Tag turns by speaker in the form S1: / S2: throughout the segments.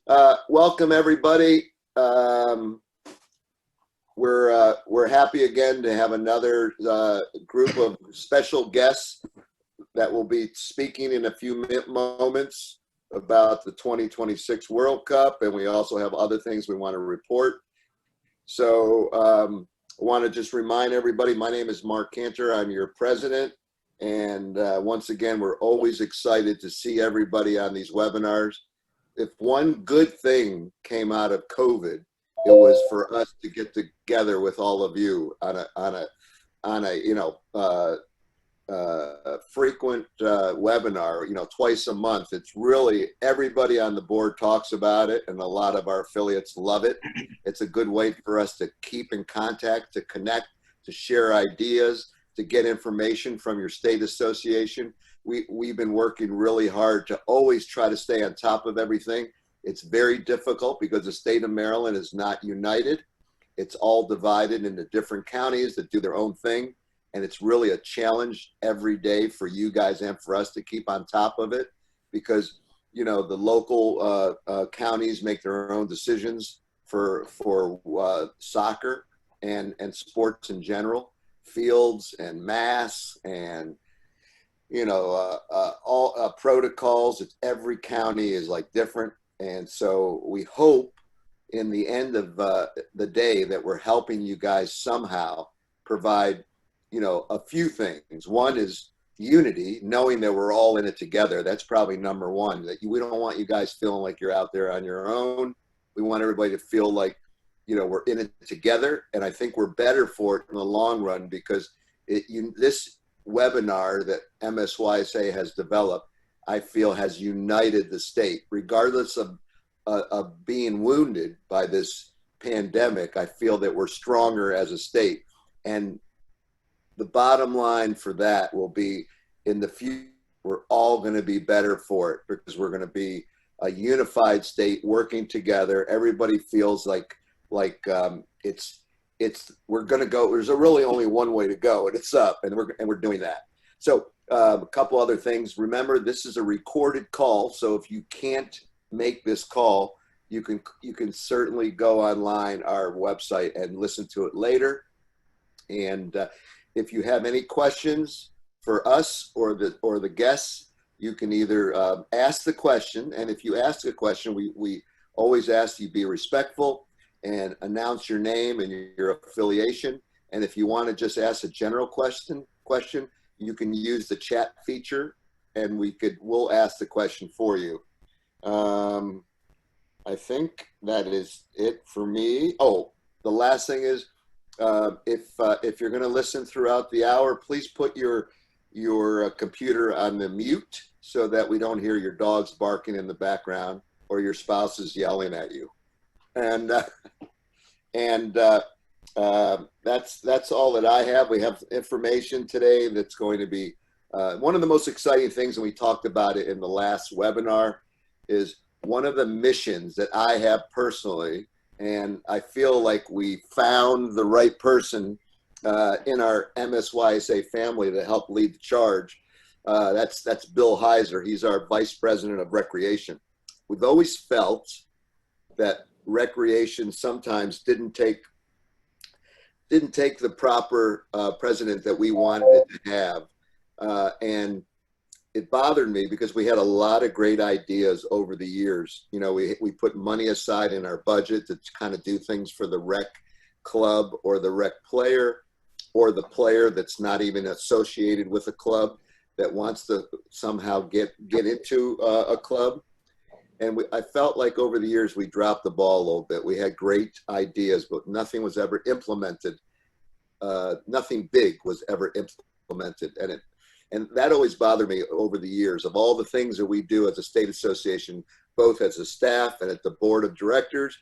S1: Welcome everybody. We're happy again to have another group of special guests that will be speaking in a few moments about the 2026 World Cup, and we also have other things we want to report. So I want to just remind everybody, my name is Mark Cantor. I'm your president, and once again, we're always excited to see everybody on these webinars. If one good thing came out of COVID, it was for us to get together with all of you on a frequent webinar, twice a month. It's really, everybody on the board talks about it, and a lot of our affiliates love it. It's a good way for us to keep in contact, to connect, to share ideas, to get information from your state association. We've been working really hard to always try to stay on top of everything. It's very difficult because the state of Maryland is not united. It's all divided into different counties that do their own thing. And it's really a challenge every day for you guys and for us to keep on top of it, because, the local counties make their own decisions for soccer and sports in general, fields and masks and all protocols. It's every county is like different. And so we hope in the end of the day that we're helping you guys somehow provide, a few things. One is unity, knowing that we're all in it together. That's probably number one, that we don't want you guys feeling like you're out there on your own. We want everybody to feel like, we're in it together. And I think we're better for it in the long run, because this webinar that MSYSA has developed, I feel, has united the state, regardless of being wounded by this pandemic. I feel that we're stronger as a state, and the bottom line for that will be, in the future, we're all going to be better for it, because we're going to be a unified state working together. Everybody feels like we're going to go. There's really only one way to go, and it's up, and we're doing that. So a couple other things. Remember, this is a recorded call, so if you can't make this call, you can certainly go online, our website, and listen to it later. And if you have any questions for us or the guests, you can either ask the question, and if you ask a question, we always ask you be respectful and announce your name and your affiliation. And if you want to just ask a general question, you can use the chat feature, and we'll ask the question for you. I think that is it for me. Oh, the last thing is, if you're going to listen throughout the hour, please put your computer on the mute so that we don't hear your dogs barking in the background or your spouse is yelling at you. And that's all that I have. We have information today that's going to be one of the most exciting things, and we talked about it in the last webinar, is one of the missions that I have personally, and I feel like we found the right person in our MSYSA family to help lead the charge. That's Bill Heiser. He's our Vice President of Recreation. We've always felt that recreation sometimes didn't take the proper president that we wanted it to have. And it bothered me because we had a lot of great ideas over the years. We put money aside in our budget to kind of do things for the rec club or the rec player, or the player that's not even associated with a club that wants to somehow get into a club. And I felt like over the years we dropped the ball a little bit. We had great ideas, but nothing was ever implemented. Nothing big was ever implemented. And that always bothered me over the years. Of all the things that we do as a state association, both as a staff and at the board of directors,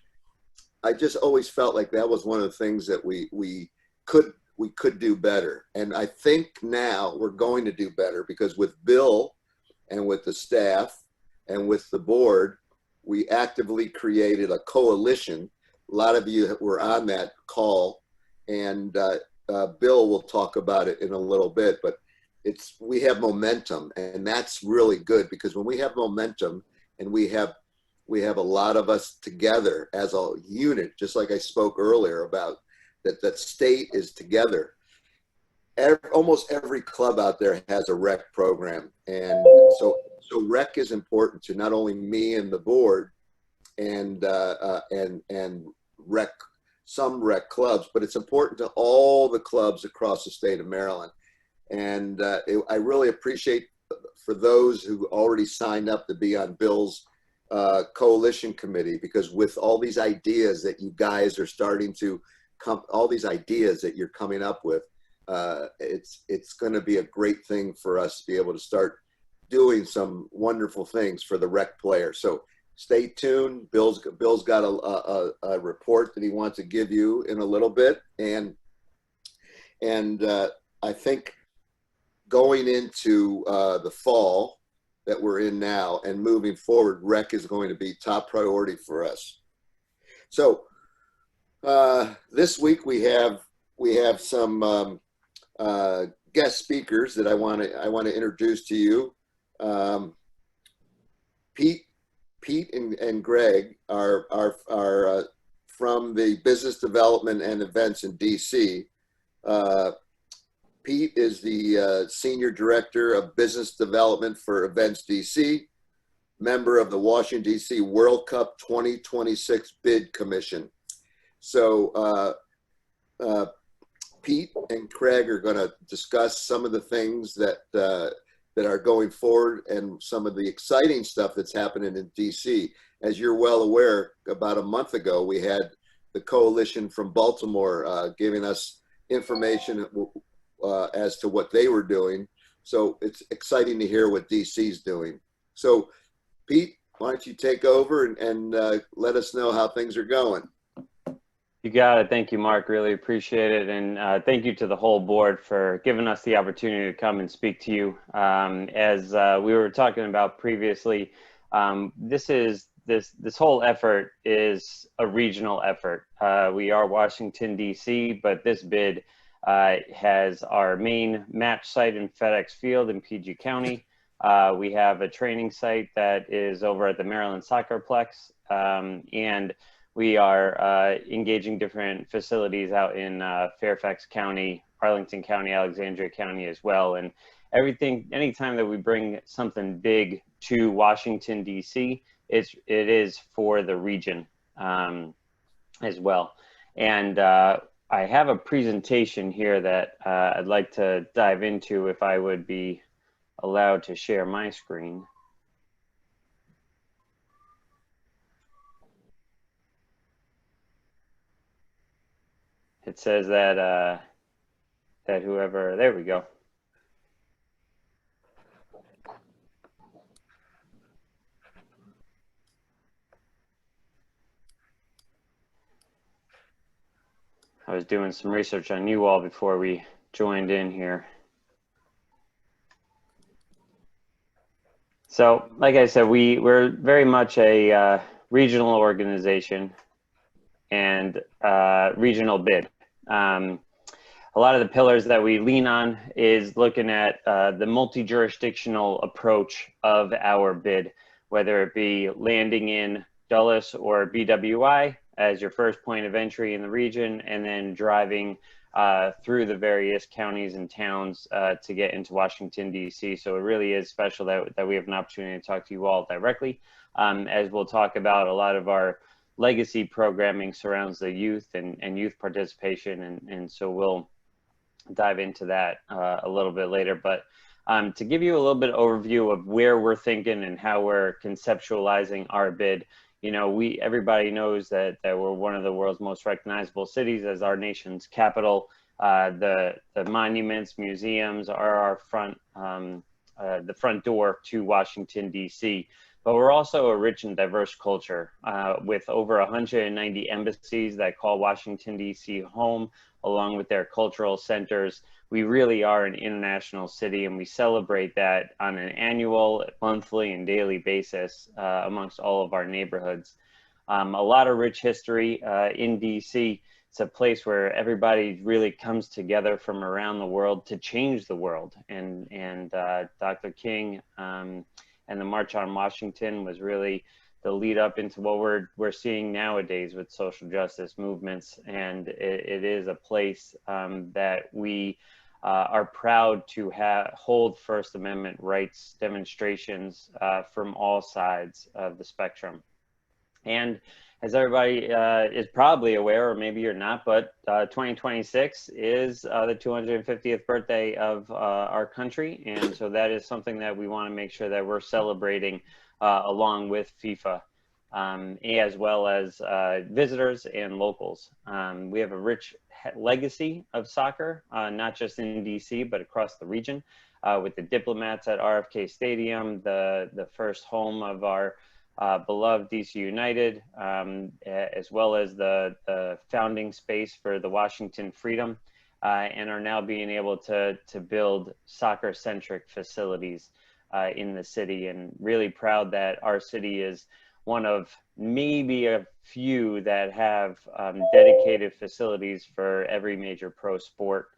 S1: I just always felt like that was one of the things that we could do better. And I think now we're going to do better, because with Bill and with the staff and with the board, we actively created a coalition. A lot of you were on that call, and Bill will talk about it in a little bit, but we have momentum, and that's really good, because when we have momentum and we have we have a lot of us together as a unit, just like I spoke earlier about that state is together. Almost every club out there has a rec program, and so rec is important to not only me and the board and rec some rec clubs, but it's important to all the clubs across the state of Maryland. And I really appreciate for those who already signed up to be on Bill's coalition committee, because with all these ideas that you guys are starting to all these ideas that you're coming up with, it's going to be a great thing for us to be able to start doing some wonderful things for the rec players. So stay tuned. Bill's got a report that he wants to give you in a little bit, and I think going into the fall that we're in now and moving forward, rec is going to be top priority for us. So this week we have some guest speakers that I want to introduce to you. Pete and Greg are from the Business Development and Events in DC. Pete is the Senior Director of Business Development for Events DC, member of the Washington DC World Cup 2026 Bid Commission. So Pete and Craig are going to discuss some of the things that are going forward and some of the exciting stuff that's happening in DC. As you're well aware, about a month ago, we had the coalition from Baltimore giving us information as to what they were doing. So it's exciting to hear what DC's doing. So Pete, why don't you take over and let us know how things are going.
S2: You got it. Thank you, Mark. Really appreciate it. And thank you to the whole board for giving us the opportunity to come and speak to you. As we were talking about previously, this whole effort is a regional effort. We are Washington, D.C., but this bid has our main match site in FedEx Field in PG County. We have a training site that is over at the Maryland Soccerplex, and we are engaging different facilities out in Fairfax County, Arlington County, Alexandria County as well. And anytime that we bring something big to Washington, D.C., it is for the region as well. And I have a presentation here that I'd like to dive into if I would be allowed to share my screen. It says that whoever, there we go. I was doing some research on you all before we joined in here. So, like I said, we're very much a regional organization and regional bid. A lot of the pillars that we lean on is looking at the multi-jurisdictional approach of our bid, whether it be landing in Dulles or BWI as your first point of entry in the region, and then driving through the various counties and towns to get into Washington, D.C. So it really is special that we have an opportunity to talk to you all directly. As we'll talk about, a lot of our legacy programming surrounds the youth and youth participation, and so we'll dive into that a little bit later. But to give you a little bit of overview of where we're thinking and how we're conceptualizing our bid, you know, everybody knows that we're one of the world's most recognizable cities as our nation's capital. The monuments, museums are our the front door to Washington, D.C. But we're also a rich and diverse culture with over 190 embassies that call Washington, D.C. home, along with their cultural centers. We really are an international city, and we celebrate that on an annual, monthly, and daily basis amongst all of our neighborhoods. A lot of rich history in D.C. It's a place where everybody really comes together from around the world to change the world. And Dr. King and the March on Washington was really lead up into what we're seeing nowadays with social justice movements. And it is a place that we are proud to hold First Amendment rights demonstrations from all sides of the spectrum. And as everybody is probably aware, or maybe you're not, but 2026 is the 250th birthday of our country. And so that is something that we want to make sure that we're celebrating along with FIFA, as well as visitors and locals. We have a rich legacy of soccer, not just in DC, but across the region, with the Diplomats at RFK Stadium, the first home of our beloved DC United, as well as the founding space for the Washington Freedom, and are now being able to build soccer-centric facilities in the city. And really proud that our city is one of maybe a few that have dedicated facilities for every major pro sport,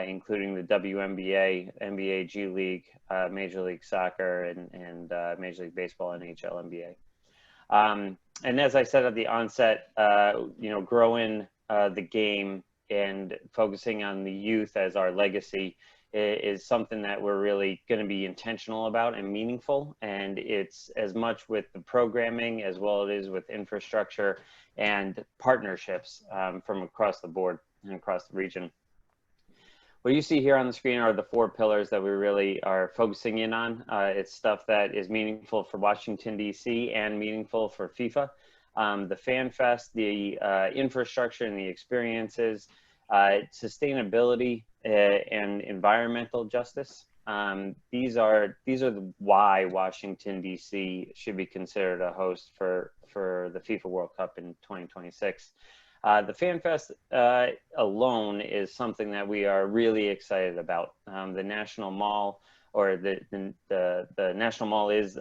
S2: including the WNBA, NBA, G League, Major League Soccer, and Major League Baseball, NHL, NBA. And as I said at the onset, growing the game and focusing on the youth as our legacy is something that we're really going to be intentional about and meaningful. And it's as much with the programming as well as it is with infrastructure and partnerships from across the board and across the region. What you see here on the screen are the 4 pillars that we really are focusing in on. It's stuff that is meaningful for Washington, DC, and meaningful for FIFA. The Fan Fest, the infrastructure and the experiences, sustainability and environmental justice. These are the why Washington, DC should be considered a host for the FIFA World Cup in 2026. The Fan Fest alone is something that we are really excited about. The National Mall, or the National Mall, is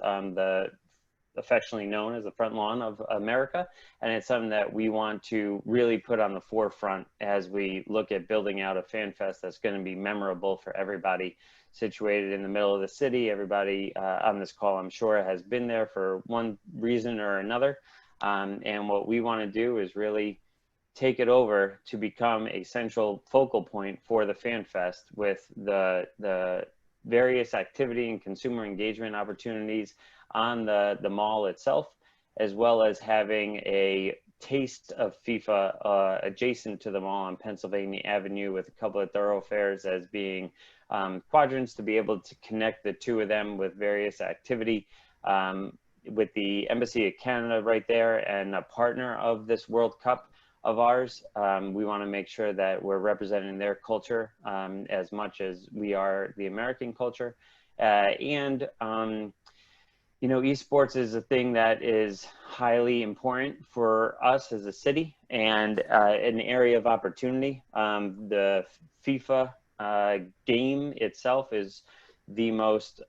S2: affectionately known as the front lawn of America, and it's something that we want to really put on the forefront as we look at building out a Fan Fest that's going to be memorable for everybody situated in the middle of the city. Everybody on this call, I'm sure, has been there for one reason or another, and what we want to do is really take it over to become a central focal point for the Fan Fest, with the various activity and consumer engagement opportunities on the mall itself, as well as having a taste of FIFA adjacent to the mall on Pennsylvania Avenue, with a couple of thoroughfares as being quadrants to be able to connect the two of them with various activity. With the Embassy of Canada right there, and a partner of this World Cup of ours, we want to make sure that we're representing their culture as much as we are the American culture. Esports is a thing that is highly important for us as a city, and an area of opportunity. The FIFA game itself is the most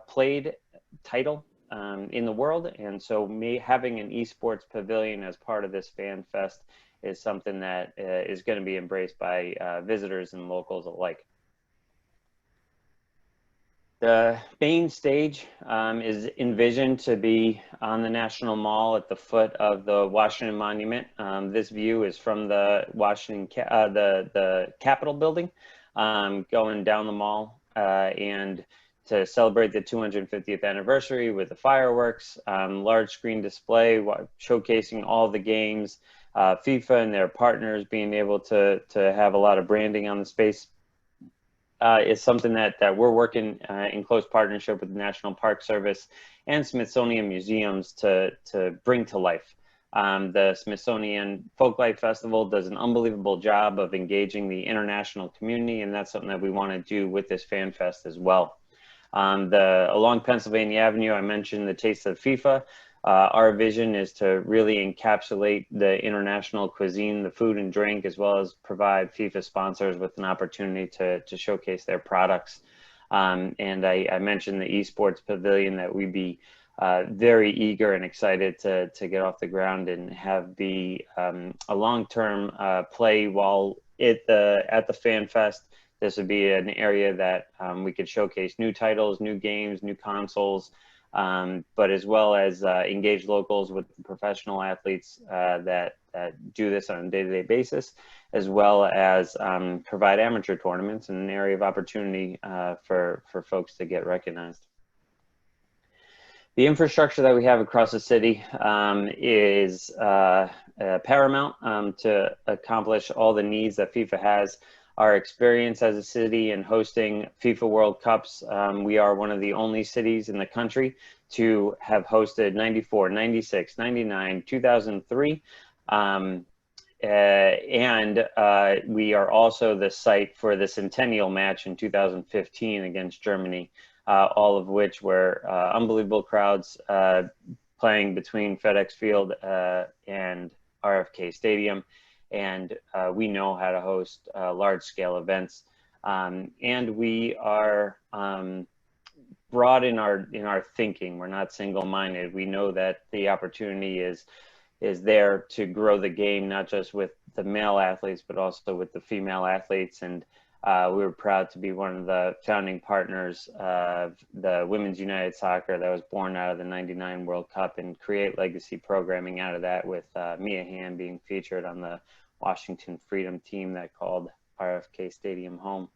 S2: played title in the world, and so having an esports pavilion as part of this Fan Fest is something that is going to be embraced by visitors and locals alike. The main stage is envisioned to be on the National Mall at the foot of the Washington Monument. This view is from the the Capitol building, going down the mall, and to celebrate the 250th anniversary with the fireworks, large screen display showcasing all the games, FIFA and their partners being able to have a lot of branding on the space. Is something that we're working in close partnership with the National Park Service and Smithsonian Museums to bring to life. The Smithsonian Folklife Festival does an unbelievable job of engaging the international community, and that's something that we want to do with this Fan Fest as well. Along Pennsylvania Avenue, I mentioned the Taste of FIFA. Our vision is to really encapsulate the international cuisine, the food and drink, as well as provide FIFA sponsors with an opportunity to showcase their products. And I mentioned the esports pavilion that we'd be very eager and excited to get off the ground and have be a long-term play while at the Fan Fest. This would be an area that we could showcase new titles, new games, new consoles, but as well as engage locals with professional athletes that do this on a day-to-day basis, as well as provide amateur tournaments in an area of opportunity for folks to get recognized. The infrastructure that we have across the city is paramount to accomplish all the needs that FIFA has. Our experience as a city in hosting FIFA World Cups, we are one of the only cities in the country to have hosted 94, 96, 99, 2003. And we are also the site for the centennial match in 2015 against Germany, all of which were unbelievable crowds playing between FedEx Field and RFK Stadium. And we know how to host large-scale events. And we are broad in our thinking. We're not single-minded. We know that the opportunity is there to grow the game, not just with the male athletes, but also with the female athletes. And we were proud to be one of the founding partners of the Women's United Soccer that was born out of the '99 World Cup, and create legacy programming out of that, with Mia Hamm being featured on the Washington Freedom team that called RFK Stadium home.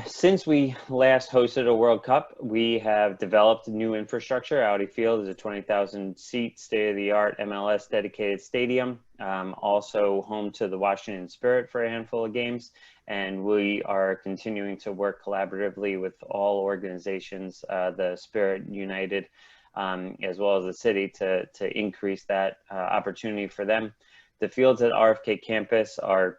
S2: Since we last hosted a World Cup, we have developed new infrastructure. Audi Field is a 20,000 seat, state-of-the-art MLS dedicated stadium, also home to the Washington Spirit for a handful of games. And we are continuing to work collaboratively with all organizations, the Spirit United, as well as the city, to increase that opportunity for them. The fields at RFK campus are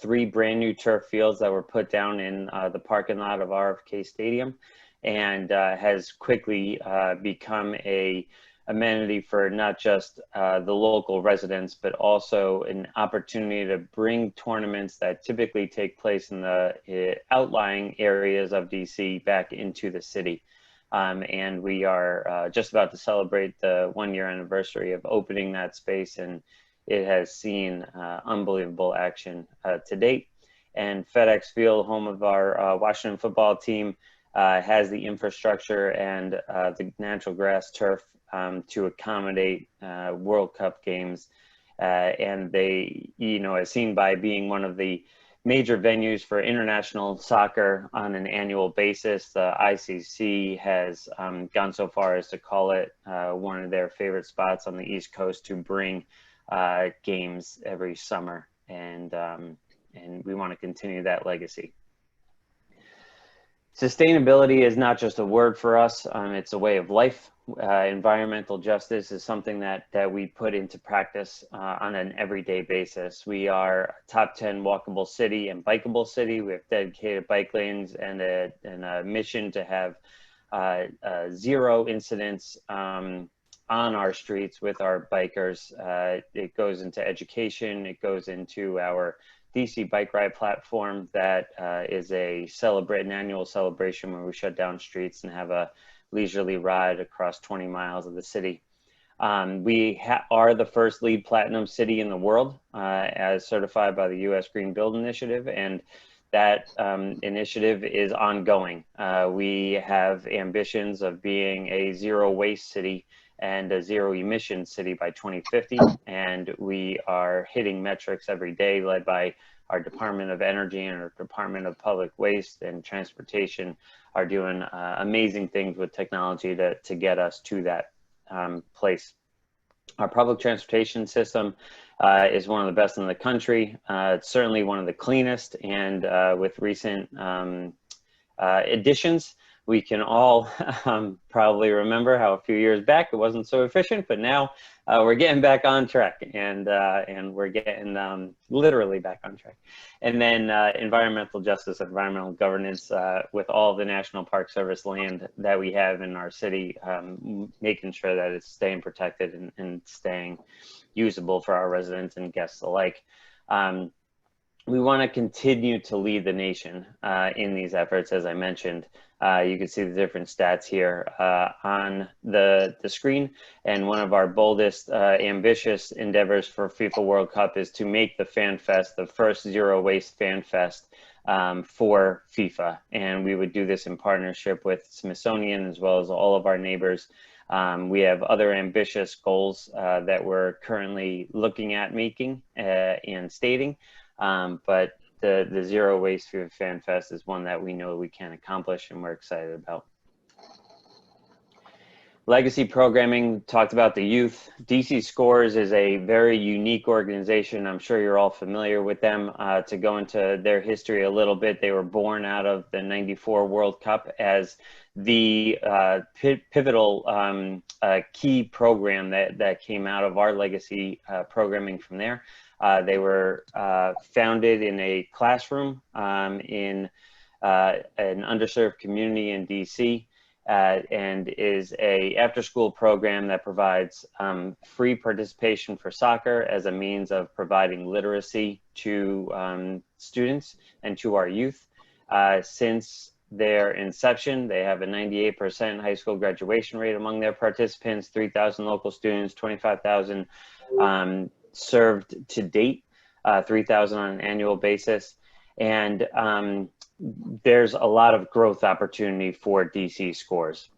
S2: 3 brand new turf fields that were put down in the parking lot of RFK Stadium, and has quickly become a amenity for not just the local residents, but also an opportunity to bring tournaments that typically take place in the outlying areas of DC back into the city. And we are just about to celebrate the 1-year anniversary of opening that space, and it has seen unbelievable action to date. And FedEx Field, home of our Washington football team, has the infrastructure and the natural grass turf to accommodate World Cup games. And they, as seen by being one of the major venues for international soccer on an annual basis, the ICC has gone so far as to call it one of their favorite spots on the East Coast to bring games every summer, and we want to continue that legacy. Sustainability is not just a word for us, it's a way of life. Environmental justice is something that we put into practice on an everyday basis. We are a top 10 walkable city and bikeable city. We have dedicated bike lanes and a mission to have 0 incidents on our streets with our bikers. It goes into education. It goes into our DC Bike Ride platform that is an annual celebration where we shut down streets and have a leisurely ride across 20 miles of the city. We are the first LEED Platinum city in the world, as certified by the U.S. Green Build Initiative, and that initiative is ongoing. We have ambitions of being a zero waste city and a zero emission city by 2050. And we are hitting metrics every day, led by our Department of Energy and our Department of Public Waste and Transportation are doing amazing things with technology to get us to that place. Our public transportation system is one of the best in the country. It's certainly one of the cleanest, and with recent additions, we can all probably remember how a few years back it wasn't so efficient, but now we're getting back on track, and we're getting literally back on track. And then environmental justice, environmental governance, with all of the National Park Service land that we have in our city, making sure that it's staying protected and staying usable for our residents and guests alike. We want to continue to lead the nation in these efforts, as I mentioned. You can see the different stats here on the screen. And one of our boldest, ambitious endeavors for FIFA World Cup is to make the Fan Fest the first zero waste Fan Fest for FIFA. And we would do this in partnership with Smithsonian as well as all of our neighbors. We have other ambitious goals that we're currently looking at making and stating, but the Zero Waste FIFA Fan Fest is one that we know we can accomplish and we're excited about. Legacy programming, talked about the youth. DC Scores is a very unique organization. I'm sure you're all familiar with them. To go into their history a little bit, they were born out of the '94 World Cup as the pivotal key program that came out of our legacy programming from there. They were founded in a classroom in an underserved community in DC. And is a after-school program that provides free participation for soccer as a means of providing literacy to students and to our youth. Since their inception, they have a 98% high school graduation rate among their participants, 3,000 local students, 25,000 served to date, 3,000 on an annual basis. And there's a lot of growth opportunity for DC Scores.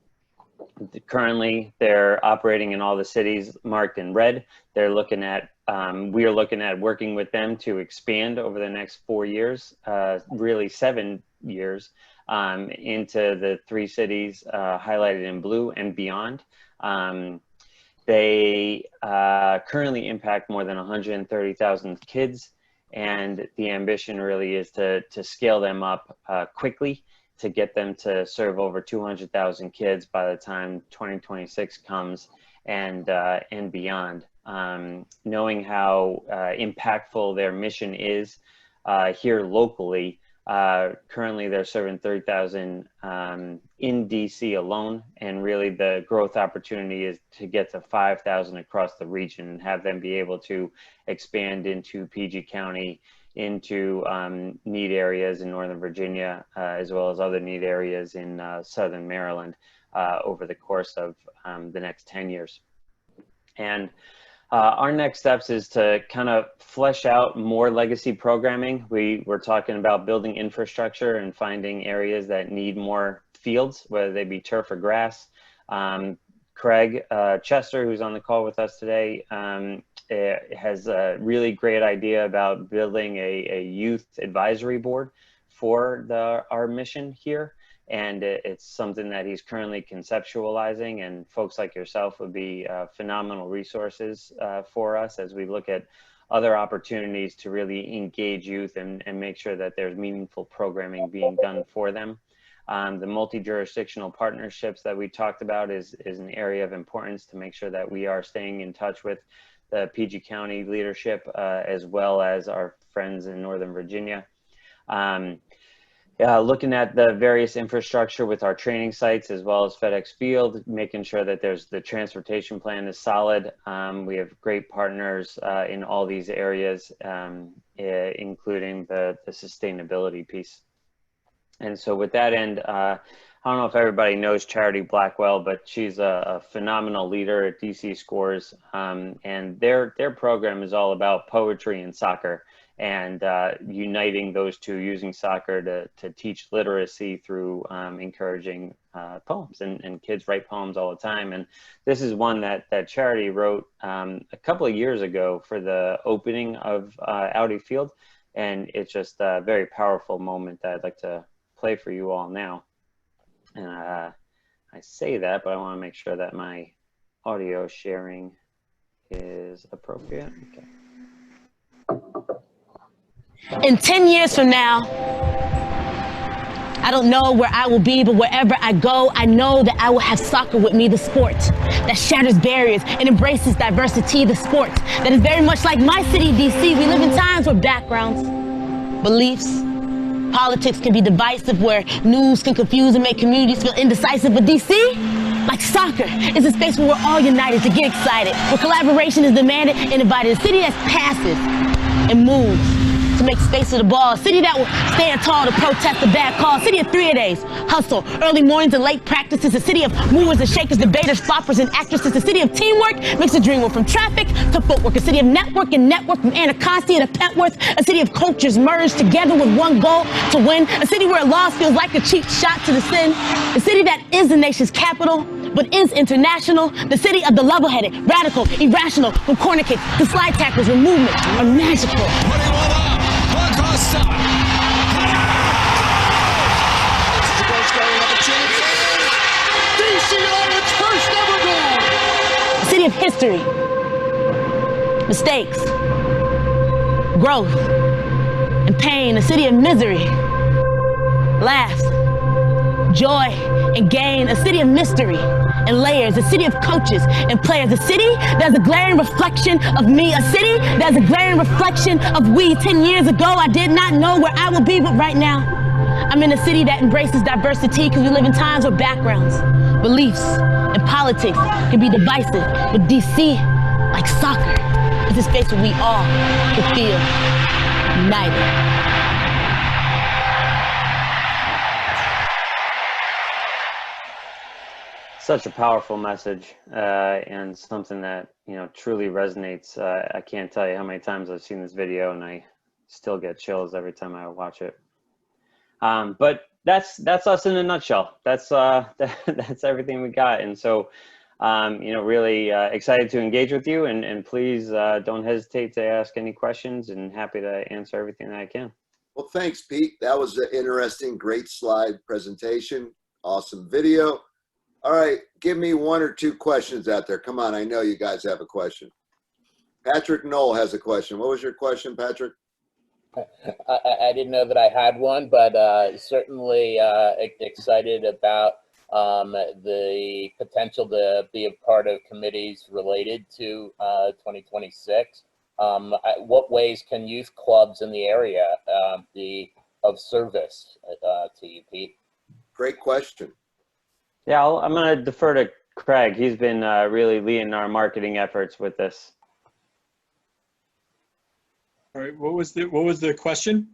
S2: Currently, they're operating in all the cities marked in red. They're looking at, we are looking at working with them to expand over the next 4 years, really 7 years, into the 3 cities highlighted in blue and beyond. They currently impact more than 130,000 kids. And the ambition really is to scale them up quickly to get them to serve over 200,000 kids by the time 2026 comes and beyond. Knowing how impactful their mission is here locally, currently they're serving 30,000 in DC alone, and really the growth opportunity is to get to 5,000 across the region and have them be able to expand into PG County, into need areas in Northern Virginia, as well as other need areas in Southern Maryland over the course of the next 10 years. And our next steps is to kind of flesh out more legacy programming. We're talking about building infrastructure and finding areas that need more fields, whether they be turf or grass. Craig Chester, who's on the call with us today, has a really great idea about building a youth advisory board for our mission here. And it's something that he's currently conceptualizing, and folks like yourself would be phenomenal resources for us as we look at other opportunities to really engage youth and make sure that there's meaningful programming being done for them. The multi-jurisdictional partnerships that we talked about is an area of importance to make sure that we are staying in touch with the PG County leadership as well as our friends in Northern Virginia. Looking at the various infrastructure with our training sites as well as FedEx Field, making sure that the transportation plan is solid. We have great partners in all these areas, including the sustainability piece. And so with that end, I don't know if everybody knows Charity Blackwell, but she's a phenomenal leader at DC Scores. And their program is all about poetry and soccer, and uniting those two, using soccer to teach literacy through encouraging poems, and kids write poems all the time. And this is one that Charity wrote a couple of years ago for the opening of Audi Field, and it's just a very powerful moment that I'd like to play for you all now. And I say that, but I want to make sure that my audio sharing is appropriate. Okay.
S3: In 10 years from now, I don't know where I will be, but wherever I go, I know that I will have soccer with me, the sport that shatters barriers and embraces diversity, the sport that is very much like my city, DC. We live in times where backgrounds, beliefs, politics can be divisive, where news can confuse and make communities feel indecisive. But DC, like soccer, is a space where we're all united to get excited, where collaboration is demanded and invited, a city that's passive and moves, to to make space for the ball. A city that will stand tall to protest the bad call. A city of 3-a-days, hustle, early mornings and late practices. A city of movers and shakers, debaters, floppers and actresses. A city of teamwork makes a dream work, from traffic to footwork. A city of network and network, from Anacostia to Petworth. A city of cultures merged together with one goal to win. A city where loss feels like a cheap shot to the sin. A city that is the nation's capital, but is international. The city of the level-headed, radical, irrational, from corner kicks to slide tackles where movement are magical. A city of history, mistakes, growth, and pain. A city of misery, laughs, joy, and gain. A city of mystery and layers. A city of coaches and players. A city that's a glaring reflection of me. A city that's a glaring reflection of we. 10 years ago, I did not know where I would be, but right now, I'm in a city that embraces diversity, because we live in times where backgrounds, beliefs, and politics can be divisive. But DC, like soccer, is a space where we all can feel united.
S2: Such a powerful message, and something that, you know, truly resonates. I can't tell you how many times I've seen this video, and I still get chills every time I watch it. But that's us in a nutshell. That's everything we got. And so, you know, really excited to engage with you, and please don't hesitate to ask any questions, and happy to answer everything that I can.
S1: Well, thanks, Pete. That was an interesting, great slide presentation. Awesome video. All right, give me one or two questions out there. Come on, I know you guys have a question. Patrick Knoll has a question. What was your question, Patrick?
S4: I didn't know that I had one, but certainly excited about the potential to be a part of committees related to 2026. What ways can youth clubs in the area be of service to you, Pete?
S1: Great question.
S2: Yeah, I'm going to defer to Craig. He's been really leading our marketing efforts with this.
S5: All right, what was the question?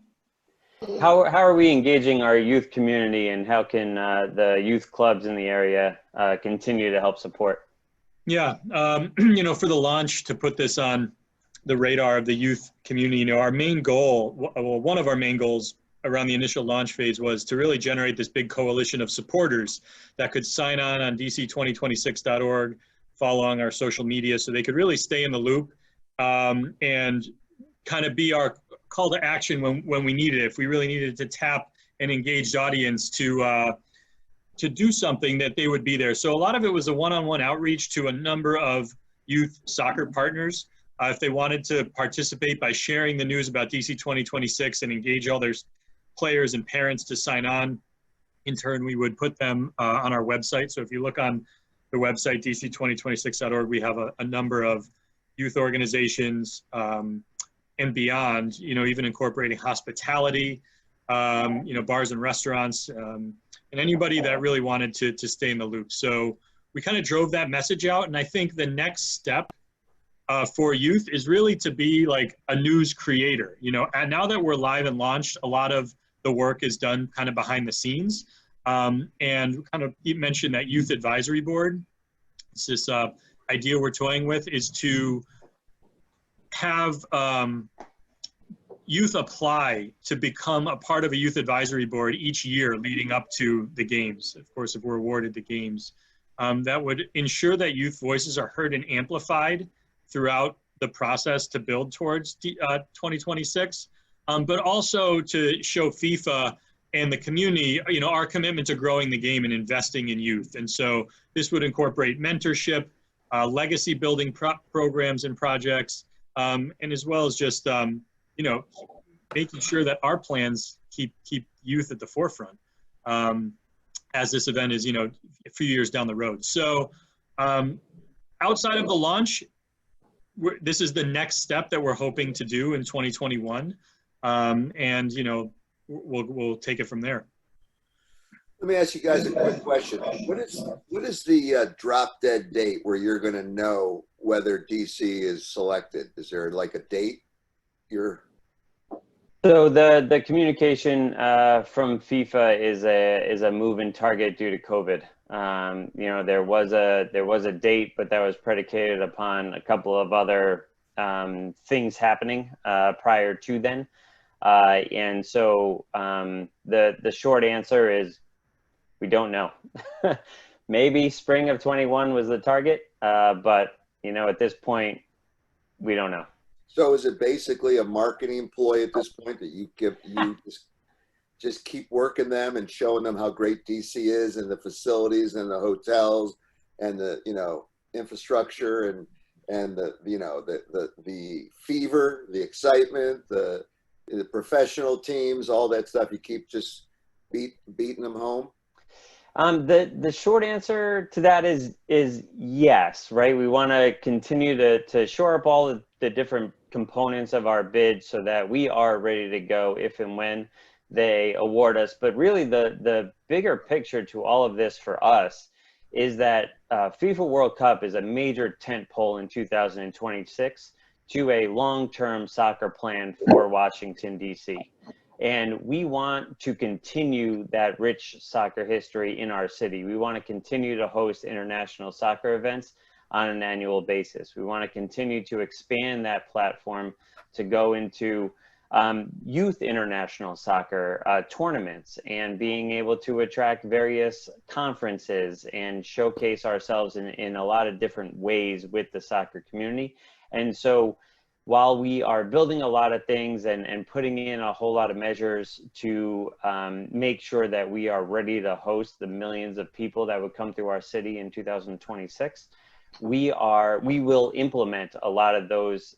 S2: How are we engaging our youth community, and how can the youth clubs in the area continue to help support?
S5: Yeah, you know, for the launch, to put this on the radar of the youth community, you know, our main goal, well, one of our main goals around the initial launch phase was to really generate this big coalition of supporters that could sign on dc2026.org, follow on our social media, so they could really stay in the loop and kind of be our call to action when we needed it. If we really needed to tap an engaged audience to do something, that they would be there. So a lot of it was a one-on-one outreach to a number of youth soccer partners. If they wanted to participate by sharing the news about DC 2026 and engage all their players and parents to sign on, in turn, we would put them on our website. So if you look on the website, dc2026.org, we have a number of youth organizations and beyond, you know, even incorporating hospitality, you know, bars and restaurants, and anybody that really wanted to stay in the loop. So we kind of drove that message out. And I think the next step for youth is really to be like a news creator, you know. And now that we're live and launched, a lot of the work is done kind of behind the scenes. And kind of, you mentioned that youth advisory board. It's this idea we're toying with, is to have youth apply to become a part of a youth advisory board each year leading up to the games. Of course, if we're awarded the games, that would ensure that youth voices are heard and amplified throughout the process to build towards 2026, but also to show FIFA and the community, you know, our commitment to growing the game and investing in youth. And so this would incorporate mentorship, legacy building programs and projects, and as well as just, you know, making sure that our plans keep youth at the forefront as this event is, you know, a few years down the road. So outside of the launch, this is the next step that we're hoping to do in 2021. And, you know, we'll take it from there.
S1: Let me ask you guys a quick question. What is the drop dead date where you're going to know whether DC is selected? Is there like a date?
S2: So the communication from FIFA is a moving target due to COVID. You know, there was a date, but that was predicated upon a couple of other things happening prior to then. And so the short answer is we don't know. Maybe spring of 21 was the target, but you know, at this point, we don't know.
S1: So is it basically a marketing ploy at this point that you just keep working them and showing them how great DC is and the facilities and the hotels and the, you know, infrastructure and the, you know, the fever, the excitement, the professional teams, all that stuff. You keep just beating them home.
S2: The short answer to that is yes, right? We want to continue to shore up all the different components of our bid so that we are ready to go if and when they award us. But really the bigger picture to all of this for us is that FIFA World Cup is a major tentpole in 2026 to a long-term soccer plan for Washington, D.C. And we want to continue that rich soccer history in our city. We want to continue to host international soccer events on an annual basis. We want to continue to expand that platform to go into youth international soccer tournaments and being able to attract various conferences and showcase ourselves in a lot of different ways with the soccer community. And so while we are building a lot of things and putting in a whole lot of measures to make sure that we are ready to host the millions of people that would come through our city in 2026, we will implement a lot of those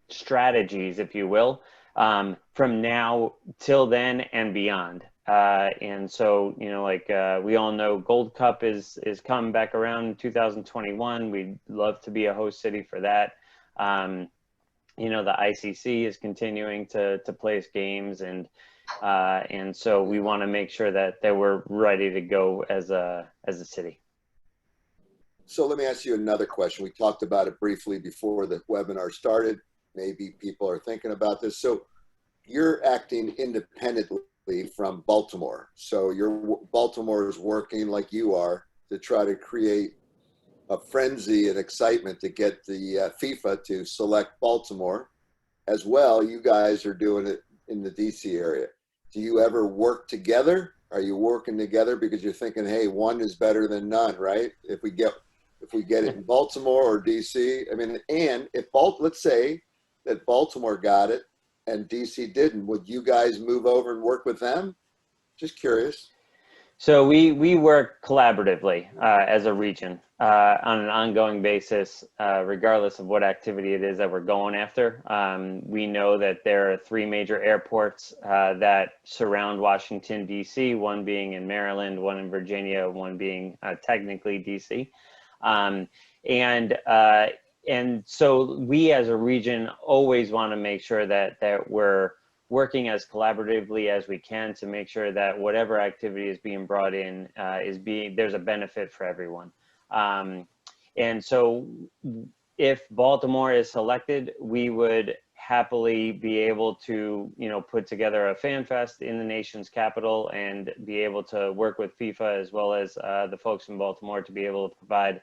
S2: strategies, if you will, from now till then and beyond. And so, you know, like we all know, Gold Cup is coming back around in 2021. We'd love to be a host city for that. You know, the ICC is continuing to place games, and so we want to make sure that we're ready to go as a city.
S1: So let me ask you another question. We talked about it briefly before the webinar started. Maybe people are thinking about this. So you're acting independently from Baltimore. So Baltimore is working like you are to try to create a frenzy and excitement to get the FIFA to select Baltimore. As well, you guys are doing it in the DC area. Do you ever work together? Are you working together because you're thinking, hey, one is better than none, right? If we get it in Baltimore or DC, I mean, and if let's say that Baltimore got it and DC didn't, would you guys move over and work with them? Just curious.
S2: So we work collaboratively as a region on an ongoing basis, regardless of what activity it is that we're going after. We know that there are 3 major airports that surround Washington, D.C., one being in Maryland, one in Virginia, one being technically D.C. And so we as a region always want to make sure that we're working as collaboratively as we can to make sure that whatever activity is being brought in there's a benefit for everyone. And so if Baltimore is selected, we would happily be able to, you know, put together a fan fest in the nation's capital and be able to work with FIFA as well as the folks in Baltimore to be able to provide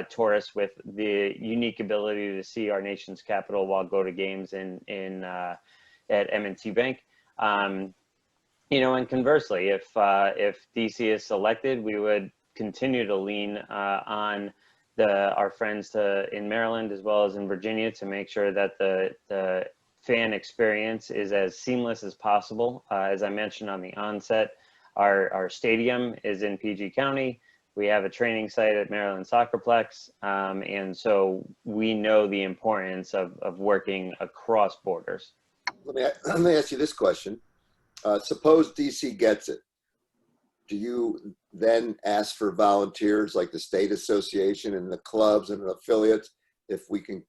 S2: tourists with the unique ability to see our nation's capital while go to games at M&T Bank. You know, and conversely, if DC is selected, we would continue to lean on our friends in Maryland as well as in Virginia to make sure that the fan experience is as seamless as possible. As I mentioned on the onset, our stadium is in PG County. We have a training site at Maryland Soccerplex, and so we know the importance of working across borders.
S1: Let me ask you this question. Suppose DC gets it. Do you then ask for volunteers like the state association and the clubs and the affiliates if we can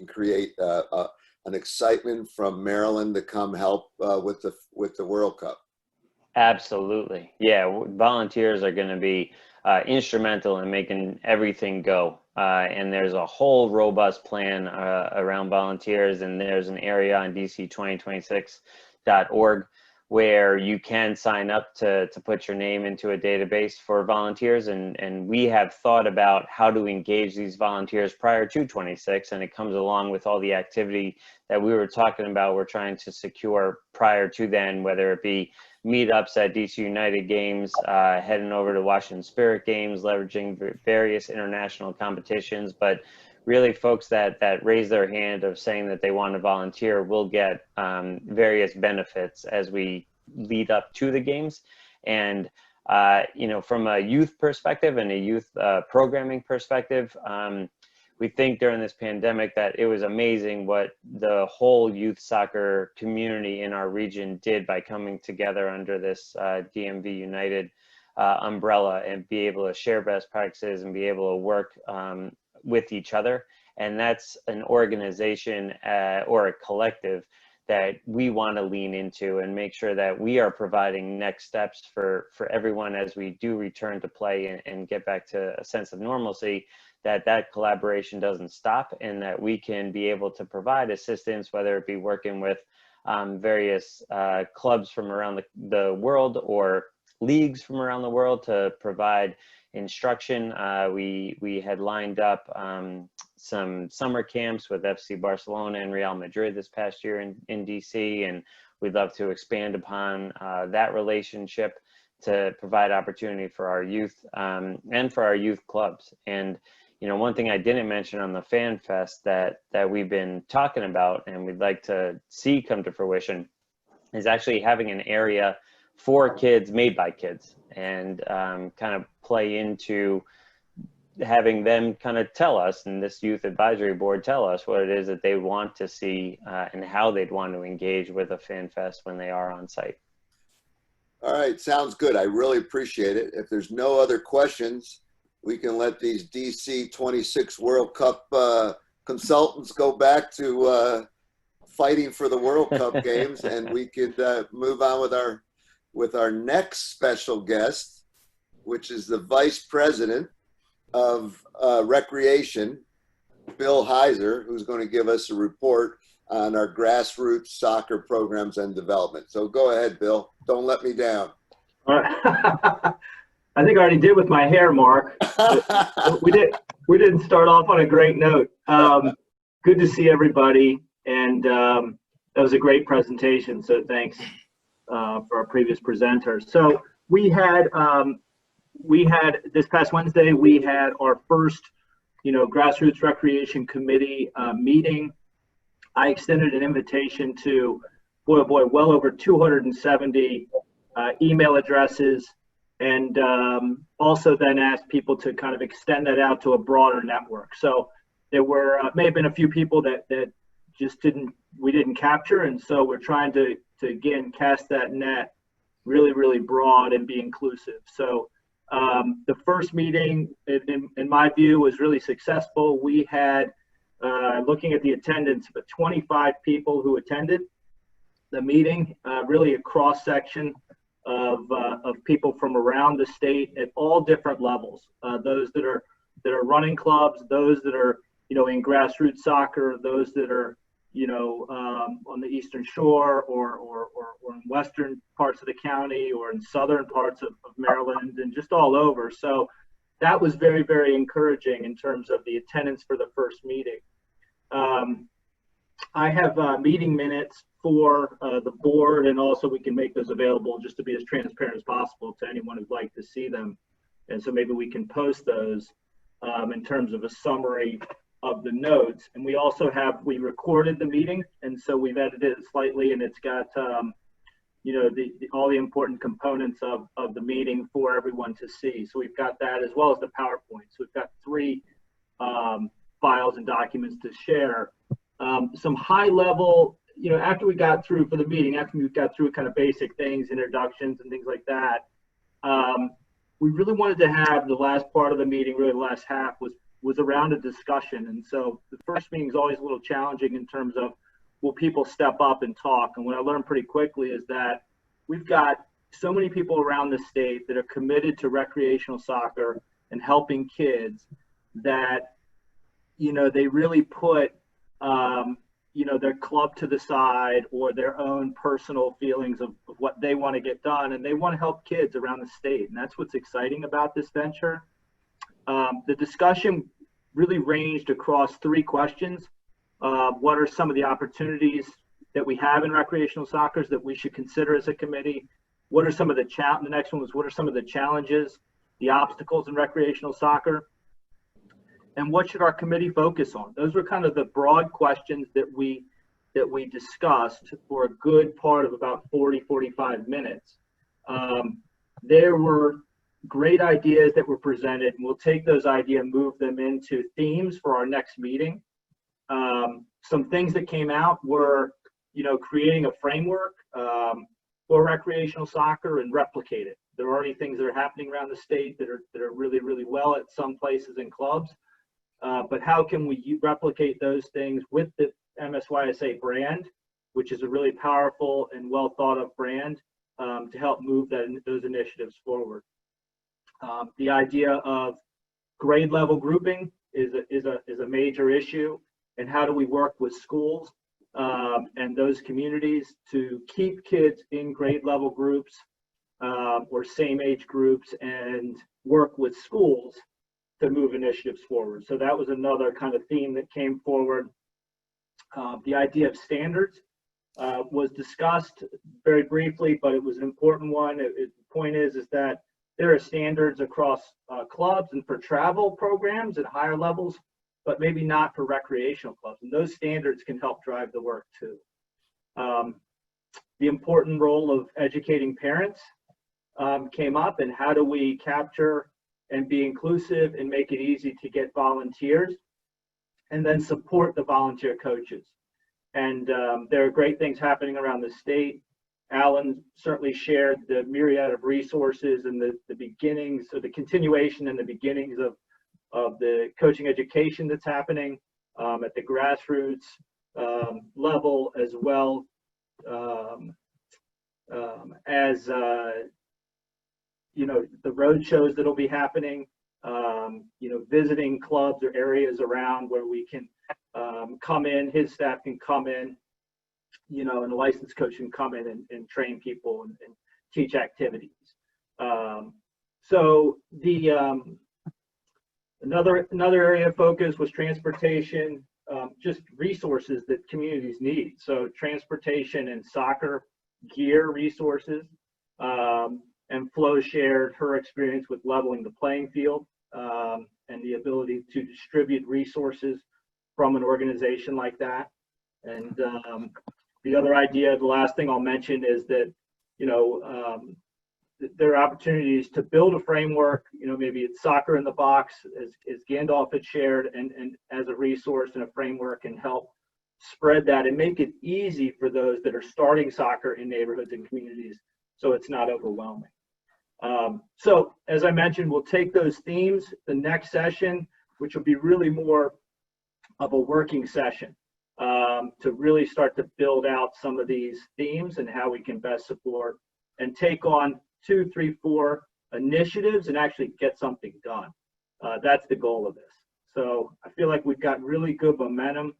S1: create an excitement from Maryland to come help with the World Cup?
S2: Absolutely. Yeah, volunteers are going to be instrumental in making everything go and there's a whole robust plan around volunteers, and there's an area on dc2026.org where you can sign up to put your name into a database for volunteers. And we have thought about how to engage these volunteers prior to 26, and it comes along with all the activity that we were talking about. We're trying to secure prior to then, whether it be meetups at DC United games, heading over to Washington Spirit games, leveraging various international competitions. But really folks that raise their hand of saying that they want to volunteer will get various benefits as we lead up to the games. And you know, from a youth perspective and a youth programming perspective, we think during this pandemic that it was amazing what the whole youth soccer community in our region did by coming together under this DMV United umbrella and be able to share best practices and be able to work with each other. And that's an organization or a collective that we want to lean into and make sure that we are providing next steps for everyone as we do return to play and get back to a sense of normalcy, that collaboration doesn't stop, and that we can be able to provide assistance, whether it be working with various clubs from around the world or leagues from around the world to provide instruction. We had lined up some summer camps with FC Barcelona and Real Madrid this past year in DC, and we'd love to expand upon that relationship to provide opportunity for our youth and for our youth clubs. And you know, one thing I didn't mention on the Fan Fest that we've been talking about and we'd like to see come to fruition is actually having an area for kids, made by kids, and kind of play into having them kind of tell us, and this youth advisory board tell us what it is that they want to see and how they'd want to engage with a Fan Fest when they are on site.
S1: All right, sounds good. I really appreciate it. If there's no other questions, we can let these DC 26 World Cup consultants go back to fighting for the World Cup games, and we could move on with our next special guest, which is the Vice President of Recreation, Bill Heiser, who's going to give us a report on our grassroots soccer programs and development. So go ahead, Bill. Don't let me down.
S6: I think I already did with my hair, Mark. We didn't start off on a great note. Good to see everybody, and that was a great presentation. So thanks for our previous presenter. So we had this past Wednesday, we had our first, grassroots recreation committee meeting. I extended an invitation to, well over 270 email addresses, and also then asked people to kind of extend that out to a broader network. So there were may have been a few people that just we didn't capture, and so we're trying to again cast that net really, really broad and be inclusive. So the first meeting, in my view, was really successful. We had, looking at the attendance, but 25 people who attended the meeting, really a cross section of people from around the state at all different levels. Those that are running clubs, those that are in grassroots soccer, those that are on the Eastern Shore or in western parts of the county or in southern parts of Maryland, and just all over. So that was very, very encouraging in terms of the attendance for the first meeting. I have meeting minutes for the board, and also we can make those available just to be as transparent as possible to anyone who'd like to see them. And so maybe we can post those in terms of a summary of the notes. And we also we recorded the meeting, and so we've edited it slightly, and it's got all the important components of the meeting for everyone to see. So we've got that as well as the PowerPoint. So we've got 3 files and documents to share. Some high level, after we got through for the meeting, after we got through kind of basic things, introductions and things like that, we really wanted to have the last part of the meeting, really the last half was around a discussion. And so the first meeting is always a little challenging in terms of, will people step up and talk? And what I learned pretty quickly is that we've got so many people around the state that are committed to recreational soccer and helping kids, that you know, they really put, you know, their club to the side or their own personal feelings of what they want to get done, and they want to help kids around the state. And that's what's exciting about this venture. The discussion really ranged across 3 questions. What are some of the opportunities that we have in recreational soccer that we should consider as a committee? What are some of the the next one was, what are some of the challenges, the obstacles in recreational soccer? And what should our committee focus on? Those were kind of the broad questions that we discussed for a good part of about 45 minutes. There were great ideas that were presented, and we'll take those ideas and move them into themes for our next meeting. Some things that came out were, you know, creating a framework for recreational soccer and replicate it. There are already things that are happening around the state that are really, really well at some places in clubs. But how can we replicate those things with the MSYSA brand, which is a really powerful and well thought of brand, to help move those initiatives forward. The idea of grade level grouping is a major issue, and how do we work with schools and those communities to keep kids in grade level groups or same age groups and work with schools to move initiatives forward. So that was another kind of theme that came forward. The idea of standards was discussed very briefly, but it was an important one. The point is that there are standards across clubs and for travel programs at higher levels, but maybe not for recreational clubs. And those standards can help drive the work too. The important role of educating parents came up, and how do we capture and be inclusive and make it easy to get volunteers, and then support the volunteer coaches. And there are great things happening around the state. Alan certainly shared the myriad of resources and the beginnings, or the continuation and the beginnings of the coaching education that's happening at the grassroots level, as well as you know, the road shows that'll be happening, you know, visiting clubs or areas around where we can come in, his staff can come in, you know, and the licensed coach can come in and train people and teach activities. So the another area of focus was transportation, just resources that communities need. So transportation and soccer gear resources. And Flo shared her experience with leveling the playing field and the ability to distribute resources from an organization like that. And the other idea, the last thing I'll mention, is that, you know, there are opportunities to build a framework, you know, maybe it's soccer in the box, as Gandalf had shared, and as a resource and a framework, and help spread that and make it easy for those that are starting soccer in neighborhoods and communities, so it's not overwhelming. So as I mentioned, we'll take those themes the next session, which will be really more of a working session, to really start to build out some of these themes and how we can best support and take on 2, 3, 4 initiatives and actually get something done. That's the goal of this. So I feel like we've got really good momentum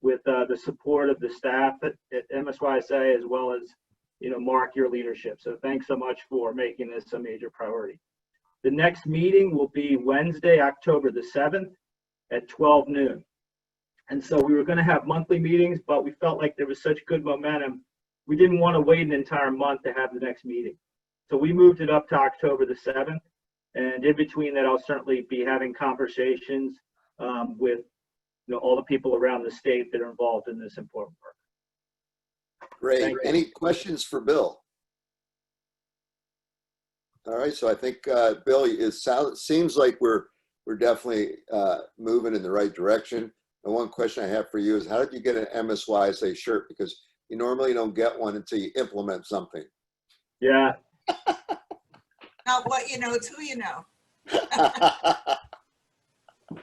S6: with the support of the staff at MSYSA, as well as, you know, Mark, your leadership. So thanks so much for making this a major priority. The next meeting will be Wednesday, October the 7th at 12 noon. And so we were going to have monthly meetings, but we felt like there was such good momentum, we didn't want to wait an entire month to have the next meeting. So we moved it up to October the 7th. And in between that, I'll certainly be having conversations with, you know, all the people around the state that are involved in this important work.
S1: Great. Any questions for Bill? All right. So I think, Bill, it seems like we're definitely moving in the right direction. And one question I have for you is, how did you get an MSYSA shirt? Because you normally don't get one until you implement something.
S6: Yeah.
S7: Not what you know, it's who you know.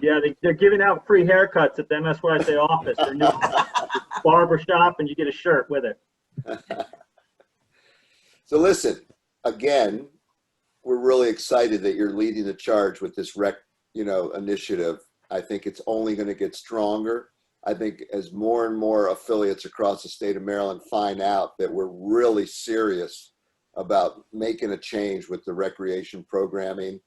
S6: Yeah, they're giving out free haircuts at the MSYSA office. They're new barbershop, and you get a shirt with it.
S1: So listen, again, we're really excited that you're leading the charge with this initiative. I think it's only going to get stronger. I think as more and more affiliates across the state of Maryland find out that we're really serious about making a change with the recreation programming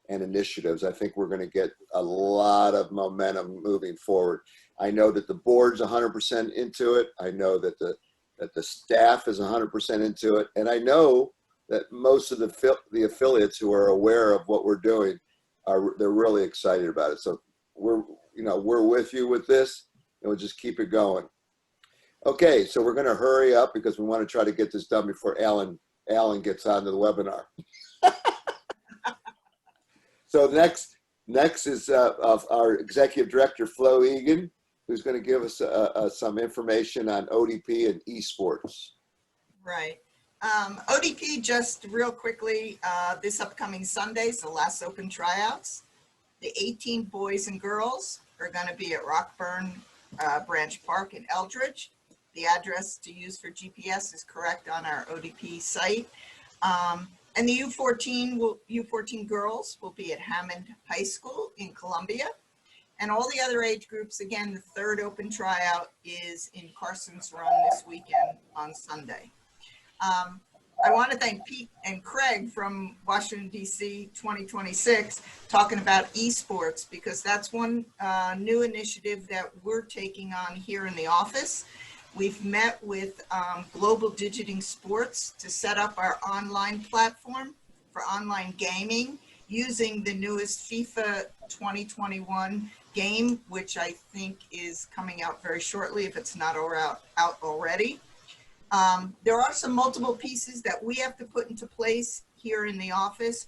S1: and initiatives, I think we're going to get a lot of momentum moving forward. I know that the board's 100% into it. I know that the staff is 100% into it. And I know that most of the affiliates who are aware of what we're doing they're really excited about it. So we're with you with this, and we'll just keep it going. Okay, so we're going to hurry up because we want to try to get this done before Alan gets onto the webinar. So next is our executive director, Flo Egan, who's going to give us some information on ODP and esports.
S7: Right. ODP, just real quickly, this upcoming Sunday is the last open tryouts. The 18 boys and girls are going to be at Rockburn Branch Park in Eldridge. The address to use for GPS is correct on our ODP site. And the U14 girls will be at Hammond High School in Columbia. And all the other age groups, again, the third open tryout is in Carson's Run this weekend on Sunday. I want to thank Pete and Craig from Washington, D.C. 2026 talking about esports, because that's one new initiative that we're taking on here in the office. We've met with Global Digiting Sports to set up our online platform for online gaming using the newest FIFA 2021 game, which I think is coming out very shortly if it's not out already. There are some multiple pieces that we have to put into place here in the office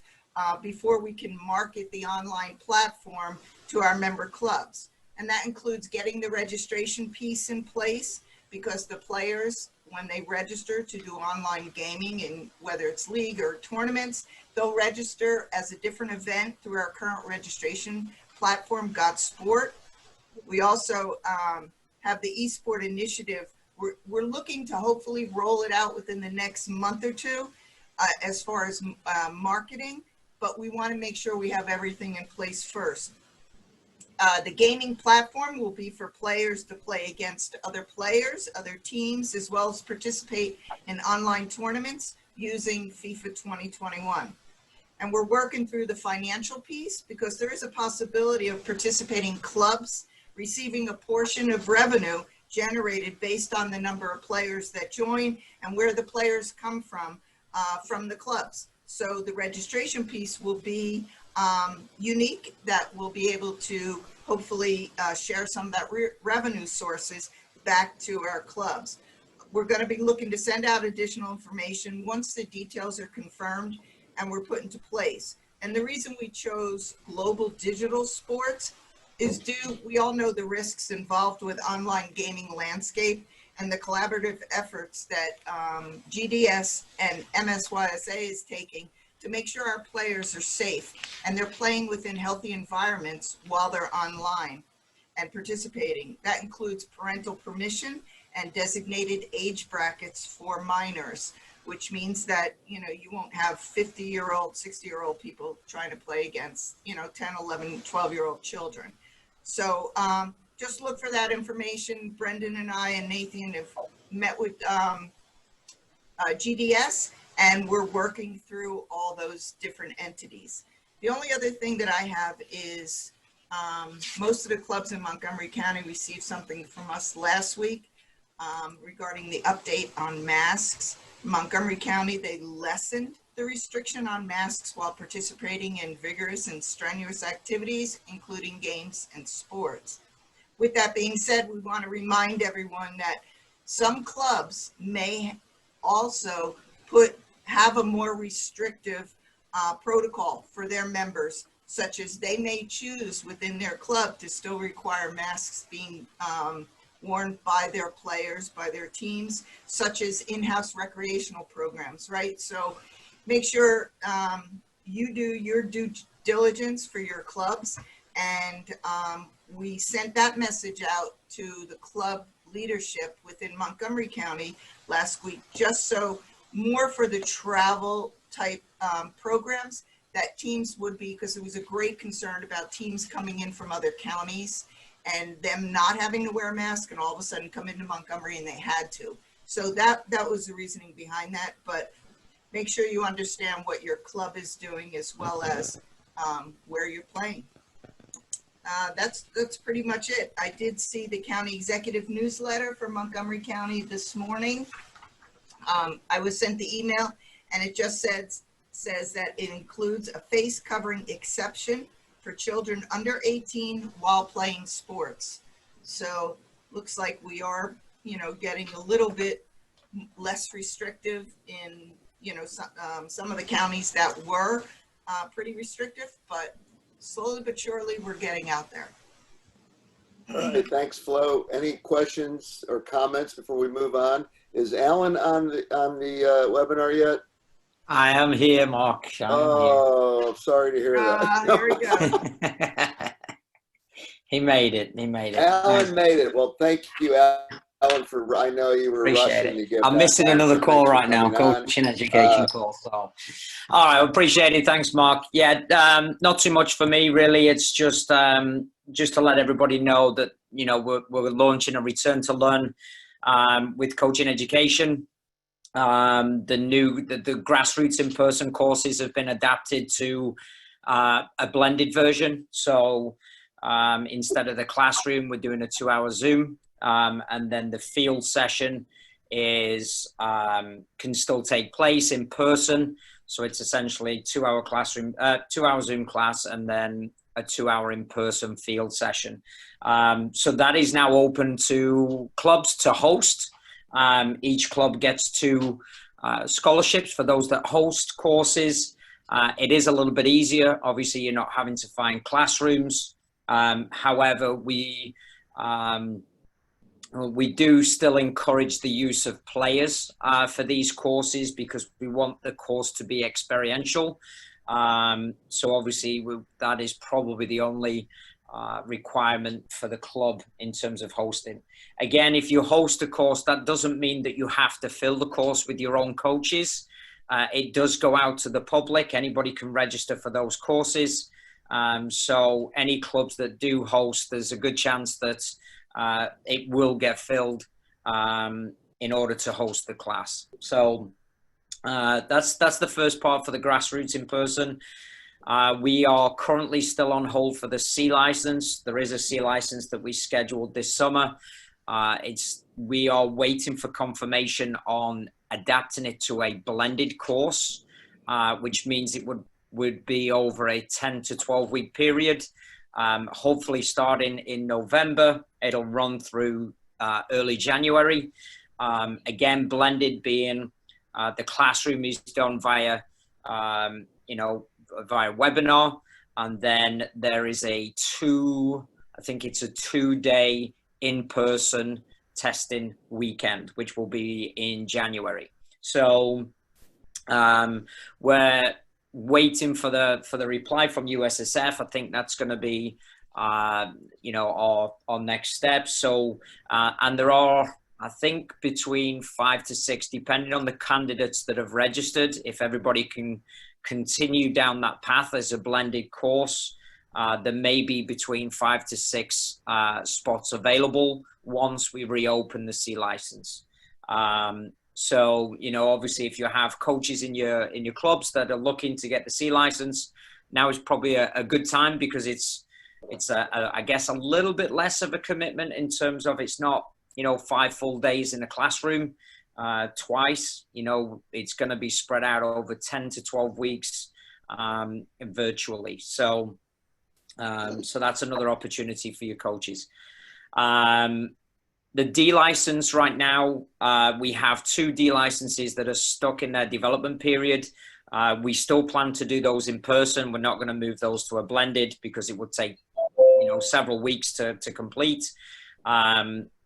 S7: before we can market the online platform to our member clubs. And that includes getting the registration piece in place, because the players, when they register to do online gaming, and whether it's league or tournaments, they'll register as a different event through our current registration platform, Got Sport. We also have the eSport initiative. We're looking to hopefully roll it out within the next month or two as far as marketing, but we want to make sure we have everything in place first. The gaming platform will be for players to play against other players, other teams, as well as participate in online tournaments using FIFA 2021. And we're working through the financial piece, because there is a possibility of participating clubs receiving a portion of revenue generated based on the number of players that join and where the players come from the clubs. So the registration piece will be unique, that we'll be able to hopefully share some of that revenue sources back to our clubs. We're going to be looking to send out additional information once the details are confirmed and we're put into place. And the reason we chose Global Digital Sports is we all know the risks involved with online gaming landscape and the collaborative efforts that GDS and MSYSA is taking to make sure our players are safe and they're playing within healthy environments while they're online and participating. That includes parental permission and designated age brackets for minors, which means that, you won't have 50-year-old, 60-year-old people trying to play against, 10, 11, 12-year-old children. So just look for that information. Brendan and I and Nathan have met with GDS, and we're working through all those different entities. The only other thing that I have is most of the clubs in Montgomery County received something from us last week regarding the update on masks. In Montgomery County, they lessened the restriction on masks while participating in vigorous and strenuous activities, including games and sports. With that being said, we want to remind everyone that some clubs may also have a more restrictive protocol for their members, such as they may choose within their club to still require masks being worn by their players, by their teams, such as in-house recreational programs, right? So make sure you do your due diligence for your clubs. And we sent that message out to the club leadership within Montgomery County last week, just so more for the travel type programs, that teams would be, because there was a great concern about teams coming in from other counties and them not having to wear a mask and all of a sudden come into Montgomery and they had to. So that was the reasoning behind that. But make sure you understand what your club is doing as well as where you're playing. That's pretty much it. I did see the county executive newsletter for Montgomery County this morning. I was sent the email, and it just says that it includes a face covering exception for children under 18 while playing sports. So looks like we are, getting a little bit less restrictive in, some of the counties that were pretty restrictive, but slowly but surely we're getting out there.
S1: All right, thanks, Flo. Any questions or comments before we move on? Is Alan on the webinar yet?
S8: I am here, Mark.
S1: I'm sorry to hear that.
S7: Here we go.
S8: He made it. He made it.
S1: Alan made it. Well, thank you, Alan, for, I know you were
S8: Appreciate
S1: rushing
S8: it.
S1: to get
S8: I'm
S1: back.
S8: missing another call
S1: Thanks for
S8: right now,
S1: coming on.
S8: coaching education call. So, all right, appreciate it. Thanks, Mark. Yeah, not too much for me, really. It's just to let everybody know that, we're launching a return to learn with coaching education. The grassroots in-person courses have been adapted to a blended version. So instead of the classroom, we're doing a 2-hour Zoom, and then the field session can still take place in person. So it's essentially 2-hour classroom, 2-hour Zoom class, and then a 2-hour in-person field session. So that is now open to clubs to host. Each club gets 2 scholarships for those that host courses. It is a little bit easier. Obviously, you're not having to find classrooms. However, we do still encourage the use of players for these courses because we want the course to be experiential. So obviously, that is probably the only requirement for the club in terms of hosting. Again, if you host a course, that doesn't mean that you have to fill the course with your own coaches. It does go out to the public. Anybody can register for those courses. So any clubs that do host, there's a good chance that it will get filled in order to host the class. So that's the first part for the grassroots in person. We are currently still on hold for the C license. There is a C license that we scheduled this summer. We are waiting for confirmation on adapting it to a blended course, which means it would be over a 10 to 12 week period. Hopefully starting in November, it'll run through early January. Again, blended being the classroom is done via webinar, and then there is I think it's a 2-day in-person testing weekend, which will be in January. So we're waiting for the reply from USSF. I think that's going to be our next step. So and there are, I think, between 5 to 6, depending on the candidates that have registered. If everybody can continue down that path as a blended course, there may be between 5 to 6 spots available once we reopen the C license. So, obviously, if you have coaches in your clubs that are looking to get the C license, now is probably a good time because it's I guess a little bit less of a commitment in terms of it's not 5 full days in a classroom twice. It's going to be spread out over 10 to 12 weeks virtually. So that's another opportunity for your coaches. The D license right now, we have 2 D licenses that are stuck in their development period. We still plan to do those in person. We're not going to move those to a blended because it would take, several weeks to complete.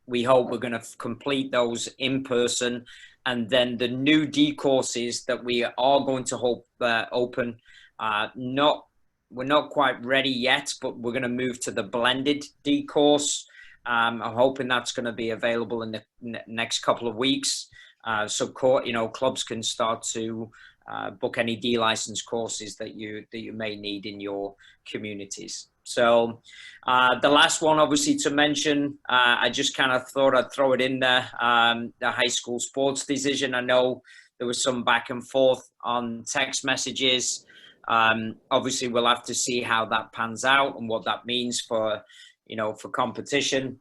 S8: We hope we're going to complete those in person. And then the new D courses that we are going to hope open, we're not quite ready yet, but we're going to move to the blended D course. I'm hoping that's going to be available in the next couple of weeks. So clubs can start to book any D-license courses that you may need in your communities. So the last one, obviously, to mention, I just kind of thought I'd throw it in there, the high school sports decision. I know there was some back and forth on text messages. Obviously, we'll have to see how that pans out and what that means for, for competition.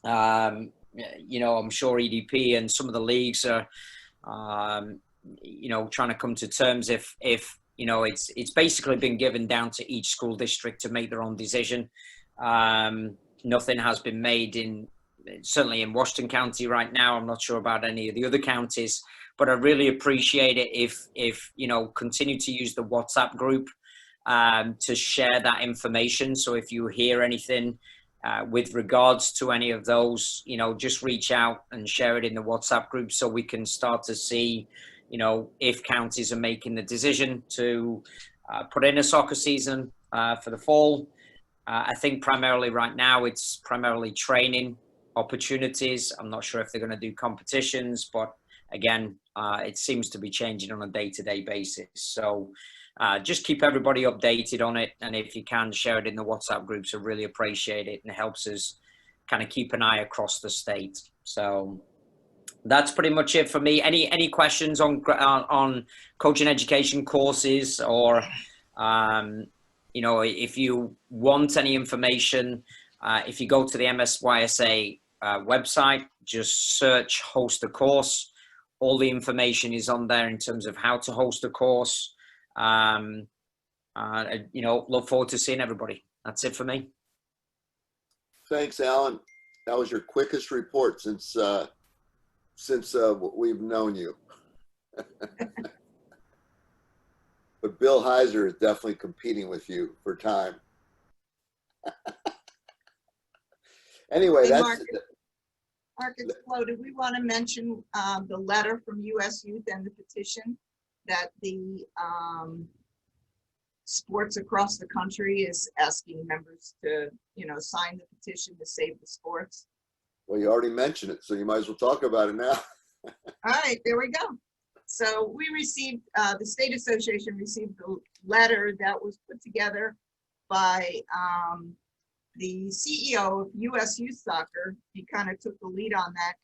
S8: I'm sure EDP and some of the leagues are, trying to come to terms if it's basically been given down to each school district to make their own decision. Nothing has been made certainly in Washington County right now. I'm not sure about any of the other counties, but I really appreciate it if continue to use the WhatsApp group to share that information. So if you hear anything with regards to any of those, just reach out and share it in the WhatsApp group so we can start to see, if counties are making the decision to put in a soccer season for the fall. I think primarily right now it's primarily training opportunities. I'm not sure if they're going to do competitions, but again, it seems to be changing on a day-to-day basis. So just keep everybody updated on it. And if you can, share it in the WhatsApp groups. I really appreciate it, and it helps us kind of keep an eye across the state. So that's pretty much it for me. Any questions on coaching education courses, or if you want any information, if you go to the MSYSA website, just search host a course. All the information is on there in terms of how to host a course. Look forward to seeing everybody. That's it for me.
S1: Thanks, Alan. That was your quickest report since we've known you. But Bill Heiser is definitely competing with you for time. Anyway,
S7: Hey,
S1: that's
S7: Marcus Flo, do we want to mention the letter from U.S. Youth and the petition that the sports across the country is asking members to, sign the petition to save the sports?
S1: Well, you already mentioned it, so you might as well talk about it now.
S7: All right, there we go. So we received, the State Association received a letter that was put together by the CEO of U.S. Youth Soccer. He kind of took the lead on that.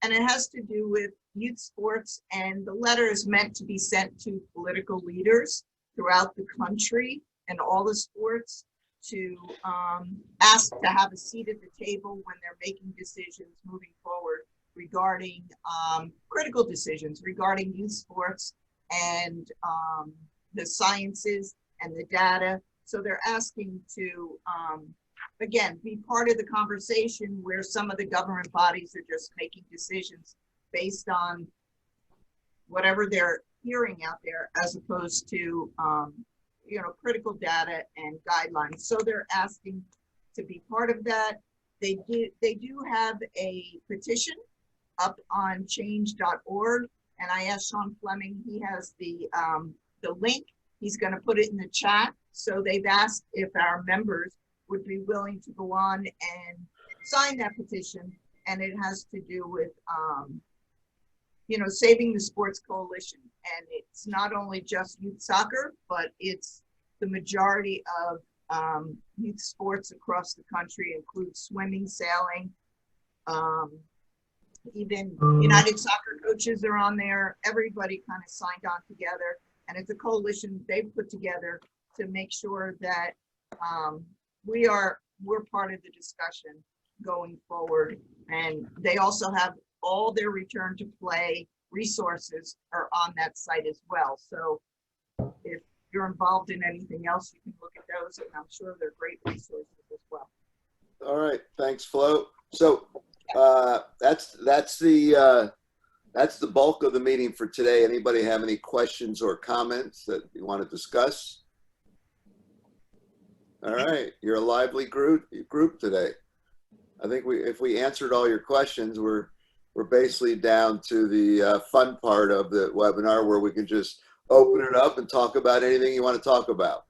S7: And it has to do with youth sports, and the letter is meant to be sent to political leaders throughout the country and all the sports to ask to have a seat at the table when they're making decisions moving forward regarding critical decisions regarding youth sports and the sciences and the data. So they're asking to, again, be part of the conversation where some of the government bodies are just making decisions based on whatever they're hearing out there, as opposed to, critical data and guidelines. So they're asking to be part of that. They do have a petition up on change.org, and I asked Sean Fleming, he has the link. He's going to put it in the chat. So they've asked if our members would be willing to go on and sign that petition, and it has to do with saving the sports coalition. And it's not only just youth soccer, but it's the majority of youth sports across the country, includes swimming, sailing, even United Soccer Coaches are on there. Everybody kind of signed on together, and it's a coalition they've put together to make sure that we're part of the discussion going forward. And they also have all their return to play resources are on that site as well. So if you're involved in anything else, you can look at those, and I'm sure they're great resources as well.
S1: All right, thanks, Flo. So that's the bulk of the meeting for today. Anybody have any questions or comments that you want to discuss? All right, you're a lively group today. I think if we answered all your questions, we're basically down to the fun part of the webinar, where we can just open it up and talk about anything you want to talk about.